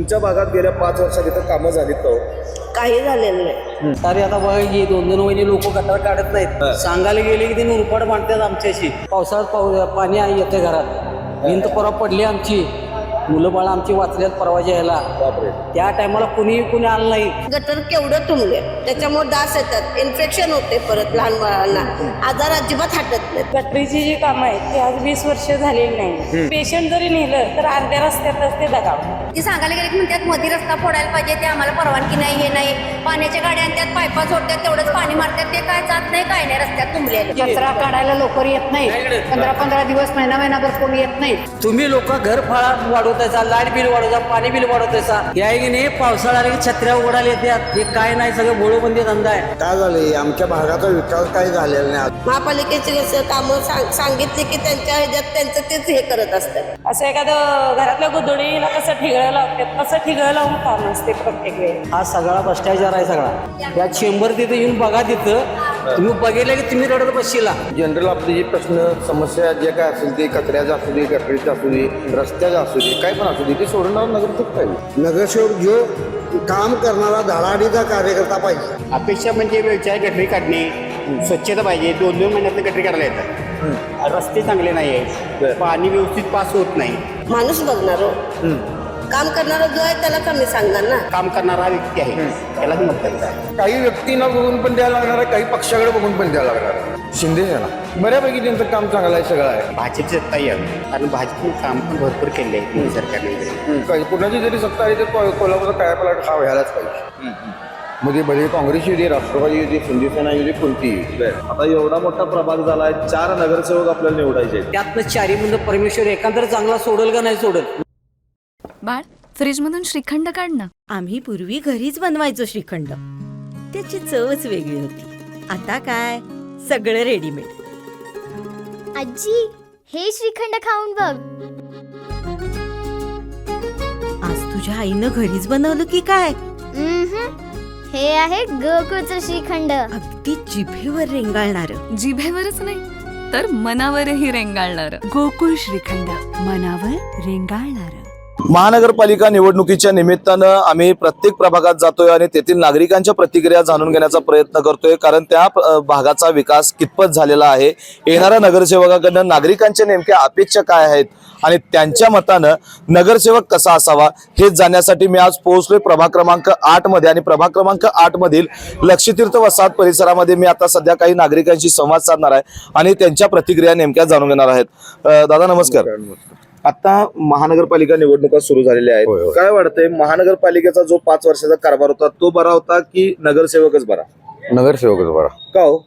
तुमच्या भागात गेल्या 5 वर्षात इथं कामं झालीत का हो? काही झालेलं नाही. तरी आता बघा की 2-2 महिने लोक गटार काढत नाहीत. सांगायला गेले की ते नुरपाट मांडतात आमच्याशी. पावसाळ्यात पाणी येते घरात. भिंत परवा पडली आमची. मुलं बाळा आमची वाचल्यात परवाच्या यायला. त्या टायमाला कुणी आलं नाही. गटर केवढं तुंबले, त्याच्यामुळे डास येतात, इन्फेक्शन होते, परत लहान मुलांना आजार अजिबात हटत नाही. गटरीची जी कामं आहेत ती आज 20 वर्ष झालेली नाही. पेशंट जरी नेलं तर अर्ध्या रस्त्यातच ते दगाव. ती सांगायला गेले की म्हणतात मध्ये रस्ता फोडायला पाहिजे, ते आम्हाला परवानगी नाही, हे नाही. पाण्याच्या गाड्या आणतात, पायपा सोडतात, तेवढंच पाणी मारतात, ते काय जात नाही, काय नाही रस्त्यात तुंबलेलं. कचरा काढायला लवकर येत नाही. 15-15 दिवस महिनाभर कोणी येत नाही. तुम्ही लोक घर फाळा वाढवतायचा, लाईट बिल वाढवता, पाणी बिल वाढवतायचा. या की नाही पावसाळा आला की छत्र्या उघडायला येतात. हे काय नाही, सगळं बोळोबंदी धंदा आहे. काय झालंय आमच्या भागाचा विकास काही झालेला नाही. महापालिकेचे कामं सांगितले की त्यांच्या ह्याच्यात त्यांचं तेच हे करत असतात. असं एखादं घरातल्या गोधडीला कसं ठिगळं लावतात तसं ठिगळं लावून काम असते प्रत्येक वेळी. हा सगळा भ्रष्टाचार आहे सगळा. या चेंबर तिथे येऊन बघा. तिथं तुम्ही बघितलं की तुम्ही रडत बसशीला. जनरल आपले जे प्रश्न समस्या जे काय असेल ते कचऱ्याचं असू दे, गटरीचं असू दे, रस्त्याचं असू दे, काय पण असू दे, ते सोडणार नगरसेवक पाहिजे. नगरसेवक जो काम करणारा धडाडीचा कार्यकर्ता पाहिजे. अपेक्षा म्हणजे व्यवसाय गटरी काढणे, स्वच्छता पाहिजे. 2-2 महिन्यात गटरी काढायला येतात. रस्ते चांगले नाही आहेत, पाणी व्यवस्थित पास होत नाही. माणूस बघणार हो. काम करणारा जो आहे त्याला कमी सांगणार ना. काम करणारा व्यक्ती आहे त्यालाच मतदान आहे. काही व्यक्तींना बघून पण द्यायला लागणार आहे, काही पक्षाकडे बघून पण द्यायला लागणार आहे. शिंदे सेना बऱ्यापैकी त्यांचं काम चांगलं आहे, सगळं आहे. भाजपची सत्ता यावी, कारण भाजपने काम पण भरपूर केले आहे मोदी सरकारने. कुणाची जरी सत्ता आहे तर कोल्हापूरचा कायापालट हा व्हायलाच पाहिजे. मध्ये भले काँग्रेस येते, राष्ट्रवादी येते, शिंदे सेना येते, कोणती. आता एवढा मोठा प्रभाग झालाय, 4 नगरसेवक आपल्याला निवडायचे आहेत. त्यातनं 4 म्हणून परमेश्वर एखादा चांगला सोडल का नाही सोडल. बाळ, फ्रीजमधून श्रीखंड काढ ना. आम्ही पूर्वी घरीच बनवायचो श्रीखंड. त्याची चवच वेगळी होती. आता काय सगळं रेडीमेड. आजी, हे श्रीखंड खाऊन बघ. आज तुझ्या आईनं घरीच बनवलं की काय? हे आहे गोकुळचं श्रीखंड. अगदी जिभेवर रेंगाळणार. जिभेवरच नाही तर मनावरही रेंगाळणार. गोकुळ श्रीखंड, मनावर रेंगाळणार. महानगरपालिका निवडणुकीच्या निमित्तानं आम्ही प्रत्येक प्रभागात जातोय आणि तेथील नागरिकांच्या प्रतिक्रिया जाणून घेण्याचा प्रयत्न करतोय, कारण त्या भागाचा विकास कितपत झालेला आहे, येणाऱ्या नगरसेवकाकडनं नागरिकांच्या नेमक्या अपेक्षा काय आहेत आणि त्यांच्या मतानं नगरसेवक कसा असावा हे जाणण्यासाठी मी आज पोहोचलोय प्रभाग क्रमांक 8 मध्ये. आणि प्रभाग क्रमांक 8 मधील लक्षतीर्थ वसाहत परिसरामध्ये मी आता सध्या काही नागरिकांशी संवाद साधणार आहे आणि त्यांच्या प्रतिक्रिया नेमक्या जाणून घेणार आहेत. दादा नमस्कार. आता महानगरपालिका निवडणुका सुरू झालेल्या आहेत, काय वाटतंय महानगरपालिकेचा जो 5 वर्षाचा कारभार होता तो बरा होता की नगरसेवकच बरा? नगरसेवकच बरा. का हो?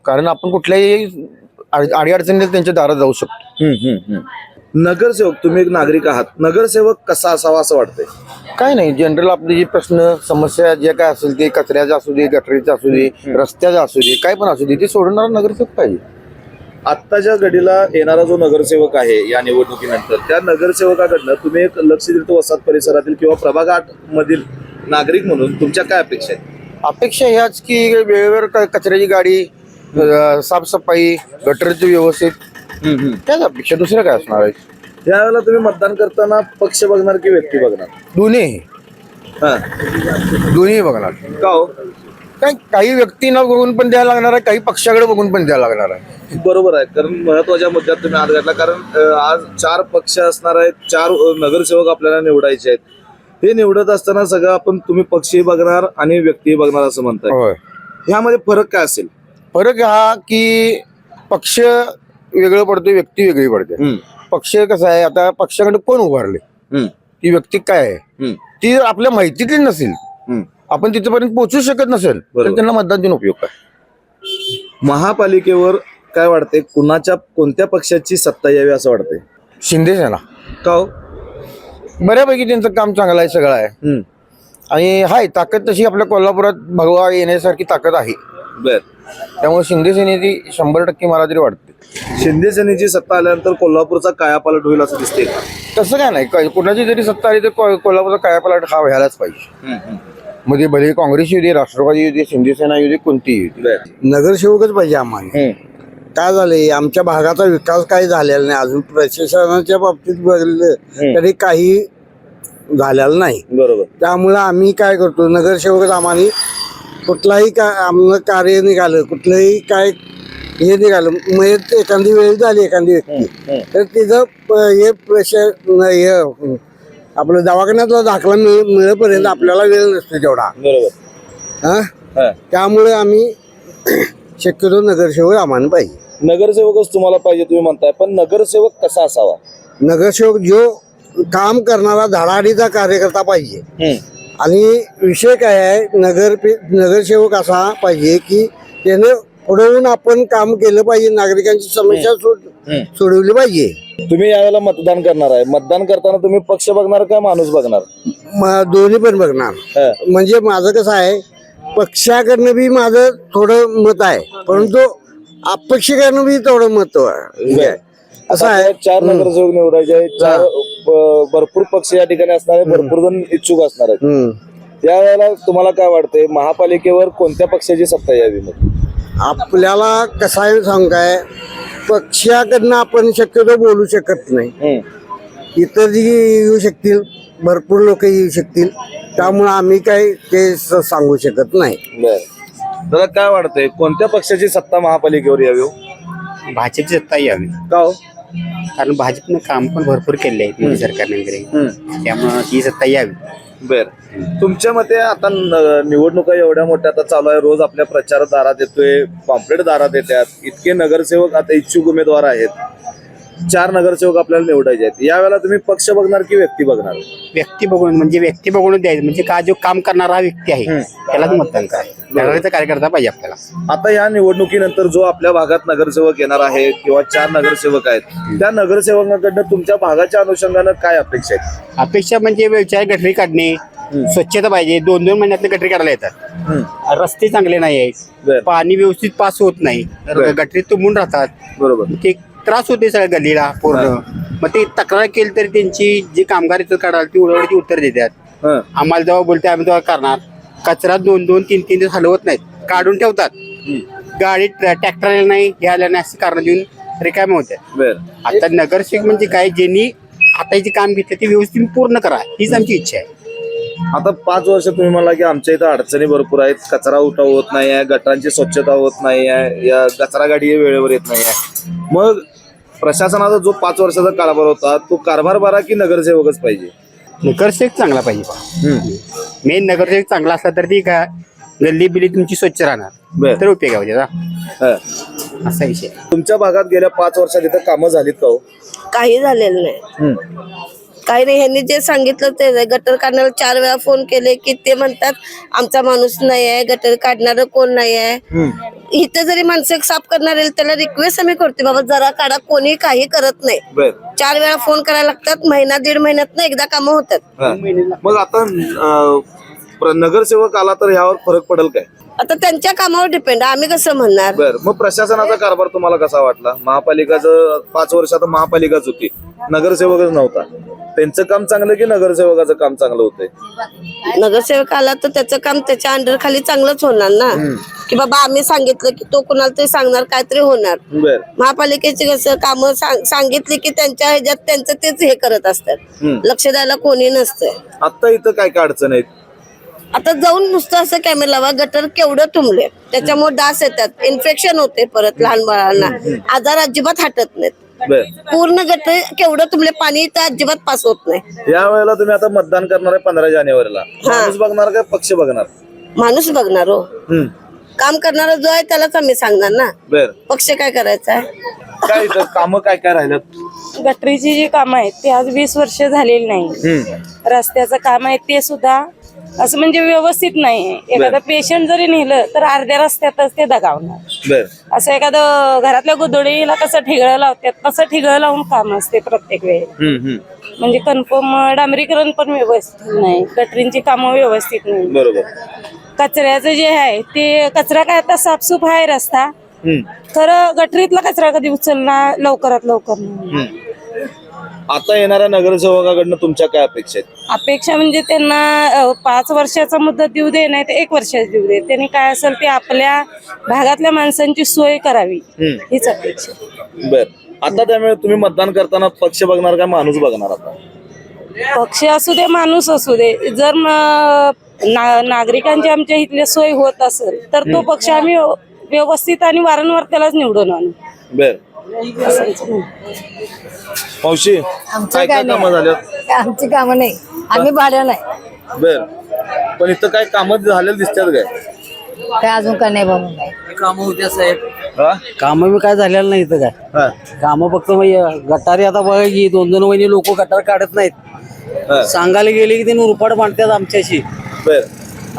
कारण आपण कुठल्याही अडीअडचणीत त्यांच्या दारात जाऊ शकतो. नगरसेवक, तुम्ही एक नागरिक आहात, नगरसेवक कसा असावा असं वाटतंय? काय नाही, जनरल आपले जे प्रश्न समस्या जे काय असेल ते कचऱ्याचं असू दे, गटरीचं असू दे, रस्त्याचं असू दे, काय पण असू दे, ते सोडणारा नगरसेवक पाहिजे. आत्ताच्या घडीला येणारा जो नगरसेवक आहे या निवडणुकीनंतर, त्या नगरसेवकाकडनं तुम्ही एक लक्षतीर्थ वसाहत परिसरातील किंवा प्रभाग 8 मधील नागरिक म्हणून तुमच्या काय अपेक्षा आहेत? अपेक्षा ह्याच की वेळेवर कचऱ्याची गाडी, साफसफाई, गटरची व्यवस्थित, त्याच अपेक्षा. दुसरं काय असणार आहे? यावेळेला तुम्ही मतदान करताना पक्ष बघणार की व्यक्ती बघणार? दोन्ही बघणार. का हो? काही व्यक्तींना बघून पण द्यायला लागणार आहे, काही पक्षाकडे बघून पण द्यायला लागणार आहे. बरोबर आहे, कारण महत्वाच्या मुद्द्यात तुम्ही हात घातला. कारण आज 4 पक्ष असणार आहेत, 4 नगरसेवक आपल्याला निवडायचे आहेत. हे निवडत असताना सगळं आपण तुम्ही पक्षही बघणार आणि व्यक्तीही बघणार असं म्हणताय. ह्यामध्ये फरक काय असेल? फरक हा की पक्ष वेगळं पडतो, व्यक्ती वेगळी पडते. पक्ष कसं आहे, आता पक्षाकडे कोण उभारले, ती व्यक्ती काय आहे ती आपल्या माहितीतली नसेल, आपण तिथपर्यंत पोहोचू शकत नसेल तर त्यांना मतदान देऊन उपयोग काय? महापालिकेवर काय वाटते, कोणत्या पक्षाची सत्ता यावी असं वाटतंय? शिंदे सेना. का हो? बऱ्यापैकी त्यांचं काम चांगलं आहे, सगळं आहे. आणि हाय ताकद तशी आपल्या कोल्हापुरात भगवा येण्यासारखी ताकद आहे. बर, त्यामुळे शिंदे सेनेची 100% मला तरी वाटते. शिंदे सेनेची सत्ता आल्यानंतर कोल्हापूरचा कायापालट होईल असं दिसते का? तसं काय नाही, कुणाची जरी सत्ता आली तर कोल्हापूरचा कायापालट हा व्हायलाच पाहिजे. मध्ये भले काँग्रेस येते, राष्ट्रवादी येते, शिंदे सेना येते, कोणती येते. नगरसेवकच पाहिजे आम्हाला. काय झालंय आमच्या भागाचा विकास काही झालेला नाही अजून. प्रशासनाच्या बाबतीत बघितलं तरी काही झालेला नाही. बरोबर. त्यामुळं आम्ही काय करतो, नगरसेवक आम्हाला कुठलाही आम्हाला कार्य निघालं, कुठलंही काय हे निघालं, मग एखादी वेळ झाली एखादी व्यक्ती तर तिचं हे हे आपलं दवाखान्यातला दाखला मिळेपर्यंत आपल्याला वेळ नसतो तेवढा. बरोबर. हा, त्यामुळे आम्ही शक्यतो नगरसेवक आम्हाला पाहिजे. नगरसेवकच तुम्हाला पाहिजे तुम्ही म्हणताय, पण नगरसेवक कसा असावा? नगरसेवक जो काम करणारा धडाडीचा कार्यकर्ता पाहिजे. आणि विषय काय आहे, नगरसेवक असा पाहिजे की त्याने पुढवून आपण काम केलं पाहिजे, नागरिकांची समस्या सोडवली पाहिजे. तुम्ही यावेळेला मतदान करणार आहे, मतदान करताना तुम्ही पक्ष बघणार का माणूस बघणार? दोन्ही पण बघणार. म्हणजे माझं कसं आहे, पक्षाकडनं बी माझं थोडं मत आहे, परंतु अपक्षाकडनं बी थोडं मत आहे. असं आहे. 4 नगरसेवक निवडायचे आहेत, 4 भरपूर पक्ष या ठिकाणी असणार आहे, भरपूर जण इच्छुक असणार आहेत. त्यावेळेला तुम्हाला काय वाटतंय, महापालिकेवर कोणत्या पक्षाची सत्ता यावी? मग आपल्याला कसं आहे सांग, काय पक्षाकडनं आपण शक्यतो बोलू शकत नाही. इतर जी येऊ शकतील, भरपूर लोक येऊ शकतील, त्यामुळे आम्ही काय ते सांगू शकत नाही. त्याला काय वाटतंय, कोणत्या पक्षाची सत्ता महापालिकेवर यावी? भाजपची सत्ता यावी. का हो? कारण भाजपनं काम पण भरपूर केले आहेत मोदी सरकारने वगैरे, त्यामुळं ही सत्ता यावी. बर. तुमच्या मते आता निवडणुका एवढ्या मोठ्या आता चालू आहे, रोज आपल्या प्रचार दारात येतोय, पॉम्पलेट दारात येतात, इतके नगरसेवक आता इच्छुक उमेदवार आहेत, 4 नगरसेवक आपल्याला निवडायचे आहेत. यावेळेला तुम्ही पक्ष बघणार की व्यक्ती बघणार? व्यक्ती बघून, म्हणजे व्यक्ती बघूनच द्यायचं. म्हणजे का जो काम करणारा व्यक्ती आहे त्यालाच मतदान करायचं, कार्यकर्ता पाहिजे आपल्याला. आता या निवडणुकीनंतर जो आपल्या भागात नगरसेवक येणार आहे किंवा 4 नगरसेवक आहेत, त्या नगरसेवकांकडनं तुमच्या भागाच्या अनुषंगानं काय अपेक्षा आहेत? अपेक्षा म्हणजे व्यवसाय गटरी काढणे, स्वच्छता पाहिजे. 2-2 महिन्यात गटरी काढायला येतात. रस्ते चांगले नाही आहेत, पाणी व्यवस्थित पास होत नाही, गटरी तुंबून राहतात. बरोबर. ते त्रास होते सगळ्या गल्लीला पूर्ण. मग ते तक्रार केली तरी त्यांची जी कामगार इथं काढाल ती उडवडीची उत्तर देतात. आम्हाला जेव्हा बोलते आम्ही तेव्हा करणार. कचरा 2-2, 3-3 दिवस हलवत नाहीत, काढून ठेवतात. गाडी ट्रॅक्टर आलेला नाही, हे आलं नाही अशी कारण देऊन रिकामे होते. आता नगरसेवक म्हणजे काय, ज्यांनी हाताची काम घेतलं ते व्यवस्थित पूर्ण करा, हीच आमची इच्छा आहे. आता 5 वर्ष तुम्ही म्हणला की आमच्या इथं अडचणी भरपूर आहेत, कचरा उठाव होत नाही आहे, गटारांची स्वच्छता होत नाही आहे, या कचरा गाडी वेळेवर येत नाही आहे. मग प्रशासनाचा जो 5 वर्षाचा कारभार होता तो कारभार बरा की नगरसेवकच पाहिजे? नगरसेवक चांगला पाहिजे. मेन नगरसेवक चांगला असला तर ती काय गल्ली बिल्ली तुमची स्वच्छ राहणार, तर उपयोग आहे त्याचा. असा विषय. तुमच्या भागात गेल्या 5 वर्षात इथं कामं झालीत का हो? काही झालेलं नाही. काही नाही. ह्यांनी जे सांगितलं ते गटर काढण्याला 4 वेळा फोन केले की ते म्हणतात आमचा माणूस नाही आहे, गटर काढणार कोण नाही आहे. इथं जरी माणसं साफ करणार आहे त्याला रिक्वेस्ट आम्ही करते, बाबा जरा काढा, कोणी काही करत नाही. 4 वेळा फोन करायला लागतात, 1.5-1.5 महिन्यात एकदा कामं होतात. मग आता नगरसेवक आला तर ह्यावर फरक पडेल काय? आता त्यांच्या कामावर डिपेंड, आम्ही कसं म्हणणार. बरं. मग प्रशासनाचा कारभार तुम्हाला कसा वाटला? महापालिकाचं 5 वर्षात महापालिकाच होती, नगरसेवकच नव्हता. त्यांचं काम चांगलं की नगरसेवकाचं काम चांगलं होतंय? नगरसेवक आला तर त्याचं काम त्याच्या अंडर खाली चांगलंच होणार ना, की बाबा आम्ही सांगितलं की तो कुणाला तरी सांगणार, काहीतरी होणार. महापालिकेची कसं कामं सांगितली की त्यांच्या ह्याच्यात त्यांचं तेच हे करत असतात, लक्ष द्यायला कोणी नसतंय. आता इथं काय काय अडचण आहेत? आता जाऊन नुसतं असं कॅमेरा लावा, गटर केवढं तुंबले, त्याच्यामुळे डास येतात, इन्फेक्शन होते, परत लहान बाळांना आजार अजिबात हटत नाहीत. पूर्ण गटर केवढं तुमले, पाणी तर अजिबात पास होत नाही. या वेळेला तुम्ही आता मतदान करणार आहे 15 जानेवारीला, माणूस बघणार का पक्ष बघणार? माणूस बघणार हो. काम करणारा जो आहे त्यालाच आम्ही सांगणार ना, पक्ष काय करायचा आहे. काय इथं कामं काय काय राहिलं? गटरीची जी कामं आहेत ते आज 20 वर्ष झालेली नाही. रस्त्याचं काम आहे ते सुद्धा असं म्हणजे व्यवस्थित नाही. एखादा पेशंट जरी नेलं तर अर्ध्या रस्त्यातच ते दगावणार. असं एखादं घरातल्या गोधडीला कसं ठिगळं लावतात तसं ठिगळं लावून काम असते प्रत्येक वेळी. म्हणजे कन्फर्म डांबरीकरण पण व्यवस्थित नाही, गटरींची कामं व्यवस्थित नाही. बरोबर. कचऱ्याचं जे आहे ते कचरा काय आता साफसूफ आहे रस्ता, खरं गटरीतला कचरा कधी उचलणार लवकरात लवकर नाही. आता येणाऱ्या नगरसेवकाकडनं तुमच्या काय अपेक्षा आहेत? अपेक्षा म्हणजे त्यांना 5 वर्षाचा मुदत देऊ दे, नाही तर 1 वर्षाचा देऊ दे. त्यांनी काय असेल ते आपल्या भागातल्या माणसांची सोय करावी, हीच अपेक्षा. बर. आता त्यामुळे तुम्ही मतदान करताना पक्ष बघणार का माणूस बघणार? आता पक्ष असू दे माणूस असू दे जर नागरिकांची आमच्या इथली सोय होत असेल तर तो पक्ष आम्ही व्यवस्थित आणि वारंवार त्यालाच निवडून आणू. बर मावशी काय काय कामं झाल्यात? आमची कामं नाही, आम्ही भाड्या नाही. बर पण इथं काय कामं झालेलं दिसतात काय? काय अजून काय नाही बाबा. कामं होत्या साहेब, हा? कामं बी काय झालेलं नाही इथं काय. हा. कामं फक्त गटारी आता बघा की 2-2 महिने लोक गटार काढत नाहीत. हा. सांगायला गेले की ते नुरपाड मांडतात आमच्याशी. बर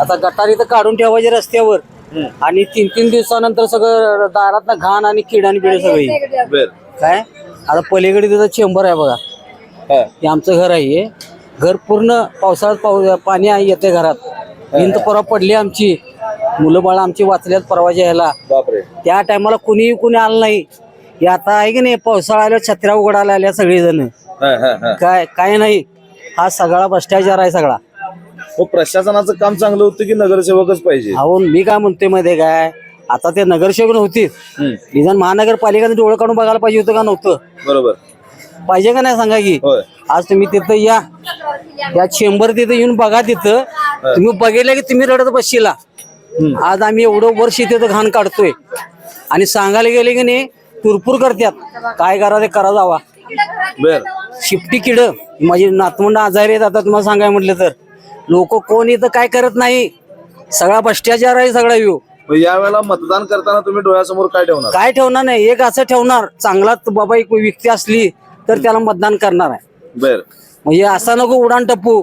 आता गटारी तर काढून ठेवायचे रस्त्यावर आणि 3-3 दिवसानंतर सगळं दारात घाण आणि किडाणी बिडे सगळी. बर काय आता पलीकडे तिथं चेंबर आहे बघा, हा. हे आमचं घर आहे. हे घर पूर्ण पावसाळ्यात पाणी आहे येते घरात. भिंत परवा पडली आमची, मुलं बाळ आमची वाचल्यात परवा यायला. बापरे. त्या टायमाला कुणी आलं नाही. हे आता आहे की नाही पावसाळा आल्या छत्र्या उघडायला आल्या सगळेजण. हा, हा, हा. काय नाही, हा सगळा भ्रष्टाचार आहे सगळा. हो प्रशासनाचं काम चांगलं होतं की नगरसेवकच पाहिजे? अहो मी काय म्हणतोय मध्ये काय, आता ते नगरसेवक नव्हतीच, निदान महानगरपालिकेने डोळं काढून बघायला पाहिजे होतं का नव्हतं? बरोबर पाहिजे का नाही सांगा की. होय. आज तुम्ही तिथं या चेंबर तिथं येऊन बघा. तिथं तुम्ही बघितलं की तुम्ही रडत बसशीला. आज आम्ही एवढं वर्ष तिथं घाण काढतोय आणि सांगायला गेले की नाही तुरपूर करतात. काय करा ते करा जावा. बर शिफ्टी किड माझी नातवंड आजारी आहेत. आता तुम्हाला सांगाय म्हटलं तर लोक कोण इथं काय करत नाही, सगळा भ्रष्टाचार आहे सगळा यो. यावेळेला मतदान करताना तुम्ही डोळ्यासमोर काय ठेवणार? काय ठेवणार नाही, एक असं ठेवणार चांगला बाबा एक व्यक्ती असली तर त्याला मतदान करणार आहे. बर म्हणजे असा नको उडान टप्पू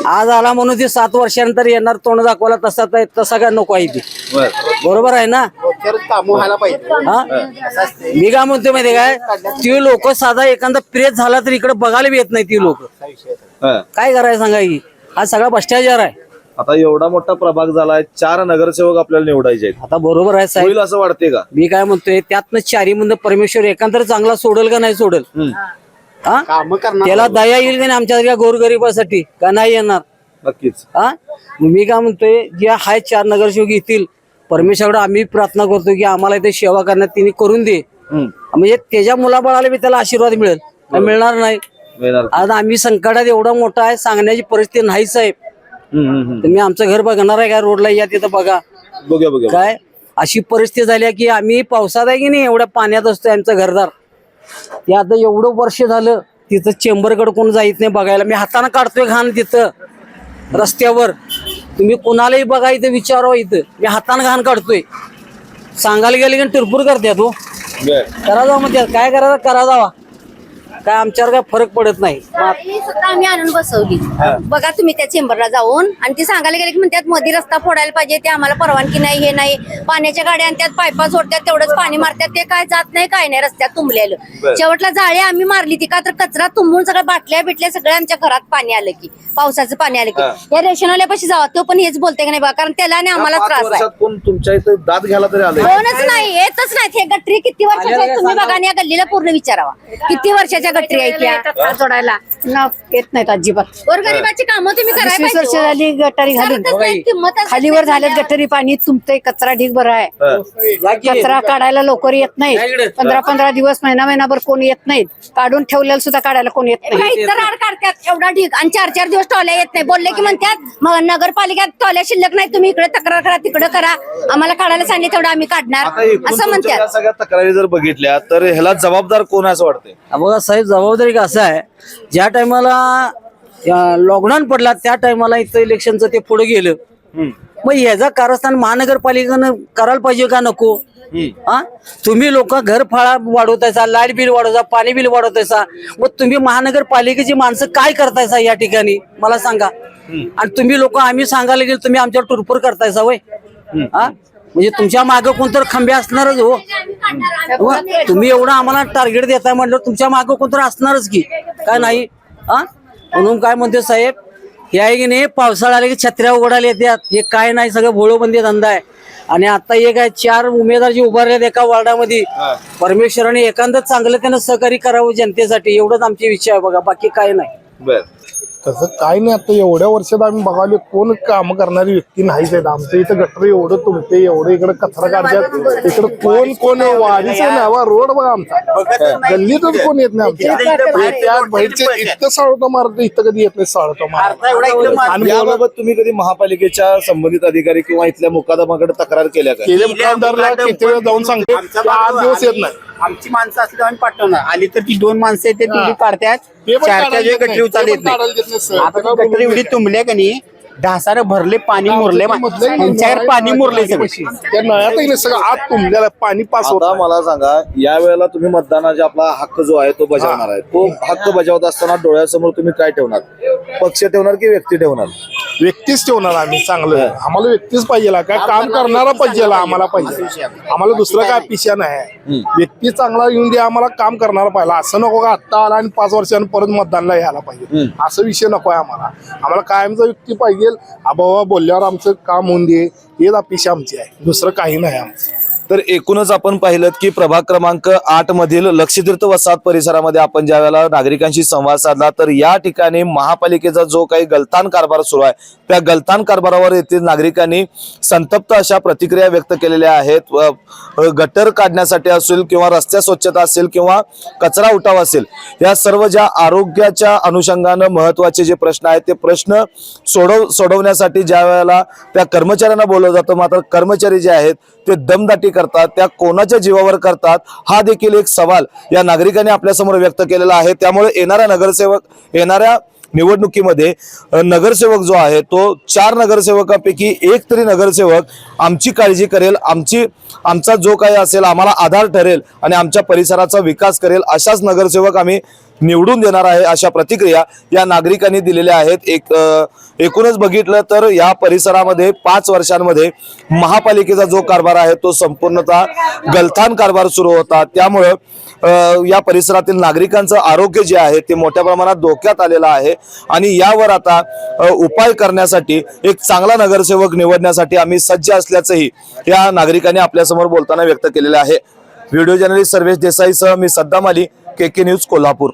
आज आला म्हणून ते 7 वर्षानंतर येणार तोंड दाखवायला तसा काय नको आहे ती. बर बरोबर आहे ना? कामं व्हायला पाहिजे. हा मी काय म्हणतोय माहिती काय, ती लोक साधा एखादा प्रेत झाला तर इकडे बघायला बी येत नाही ती लोक. हा. काय करायचं सांगा की, हा सगळा भ्रष्टाचार आहे. आता एवढा मोठा प्रभाग झालाय, 4 नगरसेवक आपल्याला निवडायचे आहेत. आता बरोबर आहे साहेब, होईल असं वाटते का? मी काय म्हणतोय त्यातनं 4 मध्ये परमेश्वर एकांतर चांगला सोडेल का नाही सोडेल? हा कामं करणार त्याला दया येईल का नाही आमच्या गोरगरिबासाठी का नाही येणार? नक्कीच. हा मी काय म्हणतोय, जे हाय 4 नगरसेवक येतील परमेश्वराकडे आम्ही प्रार्थना करतो की आम्हाला इथे सेवा करण्यात तिने करून दे. म्हणजे त्याच्या मुलाबाळाला बी त्याला आशीर्वाद मिळेल का मिळणार नाही? आज आम्ही संकटात एवढा मोठा आहे सांगण्याची परिस्थिती नाही साहेब. तुम्ही आमचं घर बघणार आहे का? रोडला या तिथं बघा. बघूया काय अशी परिस्थिती झाली आहे की आम्ही पावसात आहे की नाही एवढ्या पाण्यात असतोय आमचं घरदार. ते आता एवढं वर्ष झालं तिथं चेंबरकडे कोण जायत नाही बघायला. मी हाताने काढतोय घाण तिथं रस्त्यावर. तुम्ही कोणालाही बघा इथं विचारावं, इथं मी हाताने घाण काढतोय. सांगायला गेले की टुरपूर करते तो. करा जावा म्हणते, काय करायचं करा जावा, काय आमच्यावर काय फरक पडत नाही. ही सुद्धा आम्ही आणून बसवली. बघा तुम्ही त्या चेंबरला जाऊन, आणि ती सांगायला गेले की म्हणतात मध्ये रस्ता फोडायला पाहिजे, ते आम्हाला परवानगी नाही, हे नाही. पाण्याच्या गाड्या आणतात, पायपा सोडतात, तेवढंच पाणी मारतात, ते काय जात नाही, काय नाही रस्त्यात तुंबलेलं. शेवटला जाळी आम्ही मारली ती का तर कचरा तुंबून सगळ्या बाटल्या बिटल्या सगळ्या आमच्या घरात पाणी आलं की, पावसाचं पाणी आलं की या रेशनवाल्यापाशी जावा, तो पण हेच बोलते की नाही बा, कारण त्याला आणि आम्हाला त्रास आहे. कोण तुमच्या इथं दात घ्यायला तरी आले? कोणच नाही, येतच नाही. हे गटरी किती वर्षाच्या आहेत तुम्ही बघा, आणि या गल्लीला पूर्ण विचारावा किती वर्षाच्या गटरी आहेत त्या सोडायला. येत नाहीत अजिबात. गोरगरिबाची कामं तुम्ही करायला 20 वर्ष पाहिजे. झाली गटारी घालून, करतच नाही, किंमतच खालीवर झाल्यात गटारी, पाणी तुंबतंय, कचरा ढीग भर आहे. कचरा काढायला लवकर येत नाहीत. 15-15 दिवस महिनाभर कोण येत नाहीत. काढून ठेवलेलं सुद्धा काढायला कोण येत नाही. काही तर आड काढतात एवढा ढीग, आणि 4-4 दिवस टॉल्या येत नाही. बोलले की म्हणतात मग नगरपालिकेत टॉल्या शिल्लक नाही, तुम्ही इकडे तक्रार करा, तिकडे करा, आम्हाला काढायला सांगितलं तेवढं आम्ही काढणार आता एकूण असं तुमच्या म्हणतात. या सगळ्या तक्रारी जर बघितल्या तर ह्याला जबाबदार कोण आहे असं वाटतंय? बघा साहेब, जबाबदारी कसं आहे, ज्या टायमाला लॉकडाऊन पडला त्या टायमाला इथं इलेक्शनचं ते पुढे गेलं. मग ह्याचा कारस्थान महानगरपालिकेनं करायला पाहिजे का नको? हा तुम्ही लोक घर फाळा वाढवतायसा, लाईट बिल वाढवता, पाणी बिल वाढवतायसा, मग तुम्ही महानगरपालिकेची माणसं काय करतायसा या ठिकाणी मला सांगा. आणि तुम्ही लोक आम्ही सांगायला गेलो तुम्ही आमच्यावर टुरपूर करतायसा वय. हा म्हणजे तुमच्या मागं कोणतर खंबे असणारच हो. तुम्ही एवढं आम्हाला टार्गेट देताय म्हटलं तुमच्या मागं कोणतर असणारच की, काय नाही. हा म्हणून काय म्हणते साहेब, हे आहे की नाही पावसाळा आले की छत्र्या उघडायला येतात, हे काय नाही सगळं भोळोबंदी धंदा आहे. आणि आता एक आहे 4 उमेदवार जे उभारलेत एका वॉर्डामध्ये, परमेश्वराने एखादं चांगलं त्यानं सहकार्य करावं जनतेसाठी, एवढंच आमची इच्छा आहे बघा, बाकी काय नाही. बर तसं काय नाही, आता एवढ्या वर्षात आम्ही बघावले कोण काम करणारी व्यक्ती नाहीच आहेत. आमचं इथं गटर एवढं तुमते, एवढं इकडे कचरा काढतात, इकडे कोण वारीचा नावा रोड बघा आमचा, गल्लीतच कोण येत नाही आमच्या. बाहेरचे इतकं साळतो मारतो, इथं कधी येत नाही साळतो मारतो. आणि याबाबत तुम्ही कधी महापालिकेच्या संबंधित अधिकारी किंवा इथल्या मुकादमाकडे तक्रार केल्या का? केले मुकामदारला किती वेळ जाऊन सांगते, 8 दिवस येत नाही. आमची माणसं असली आम्ही पाठवणार, आली तर ती 2 माणसं येते तेवढी काढतात, ते पण 4 काढायला देत गटरी नाही. उचलता येत ते पण काढायला देत नाही, नाही. सर. आता ती गटरी एवढी तुंबल्या का नाही, ढासारं भरले, पाणी मुरले, त्यांच्याकडे पाणी मुरले सगळे. त्या नळ्यात नाही सगळं आत तुंबलेलं पाणी पास होत आता नाही. मला सांगा, या वेळेला तुम्ही मतदानाचा आपला हक्क जो आहे तो बजावणार आहे, तो हक्क बजावत असताना डोळ्यासमोर तुम्ही काय ठेवणार? पक्ष ठेवणार की व्यक्ती ठेवणार? व्यक्तीच ठेवणार आम्ही. चांगलं आम्हाला व्यक्तीच पाहिजे, काय काम करणारा पाहिजे, आम्हाला पाहिजे. आम्हाला दुसरं काय पिशा नाही. व्यक्ती चांगला येऊन दे, आम्हाला काम करणारा पाहिजे. असं नको का आत्ता आला आणि 5 वर्षांनी परत मतदानला यायला पाहिजे, असं विषय नको आहे आम्हाला. आम्हाला कायमचा व्यक्ती पाहिजे. बाबा बोलल्यावर आमचं काम होऊन दे, हेच अपेक्षा आमची आहे, दुसरं काही नाही आमचं. तर एकूणच आपण पाहिलं की प्रभाग क्रमांक 8 मधील लक्षतीर्थ वसाहत परिसरामध्ये आपण ज्या वेळेला नागरिकांशी संवाद साधला, तर या ठिकाणी महापालिकेचा जो काही गलतान कारभार सुरू आहे, त्या गलतान कारभारावर येथील नागरिकांनी संतप्त अशा प्रतिक्रिया व्यक्त केलेल्या आहेत. गटर काढण्यासाठी असेल किंवा रस्त्या स्वच्छता असेल किंवा कचरा उठाव असेल, या सर्व ज्या आरोग्याच्या अनुषंगानं महत्वाचे जे प्रश्न आहेत, ते प्रश्न सोडवण्यासाठी ज्या वेळेला त्या कर्मचाऱ्यांना बोलवलं जातं, मात्र कर्मचारी जे आहेत ते दमदाटी करतात, त्या कोणाच्या जीवावर करतात, हा देखील एक सवाल या नागरिकांनी आपल्या समोर व्यक्त केलेला आहे. त्यामुळे येणाऱ्या निवडणुकीमध्ये नगरसेवक जो आहे तो 4 नगरसेवकापैकी एक तरी नगरसेवक आमची काळजी करेल, आमचा जो काही असेल आम्हाला आधार ठरेल आणि आमच्या परिसराचा विकास करेल, अशाच नगरसेवक आम्ही निवडून देणार आहे, अशा प्रतिक्रिया या नागरिकांनी दिलेल्या आहेत. एकूणच बघितलं तर या परिसरामध्ये 5 वर्षांमध्ये महापालिकेचा जो कारभार आहे तो संपूर्णतः गलथान कारभार सुरू होता. त्यामुळं या परिसरातील नागरिकांचं आरोग्य जे आहे ते मोठ्या प्रमाणात धोक्यात आलेलं आहे आणि यावर आता उपाय करण्यासाठी एक चांगला नगरसेवक निवडण्यासाठी आम्ही सज्ज असल्याचंही या नागरिकांनी आपल्यासमोर बोलताना व्यक्त केलेलं आहे. व्हिडिओ जर्नलिस्ट सर्वेश देसाईसह मी सद्दाम अली, KK न्यूज कोल्हापूर.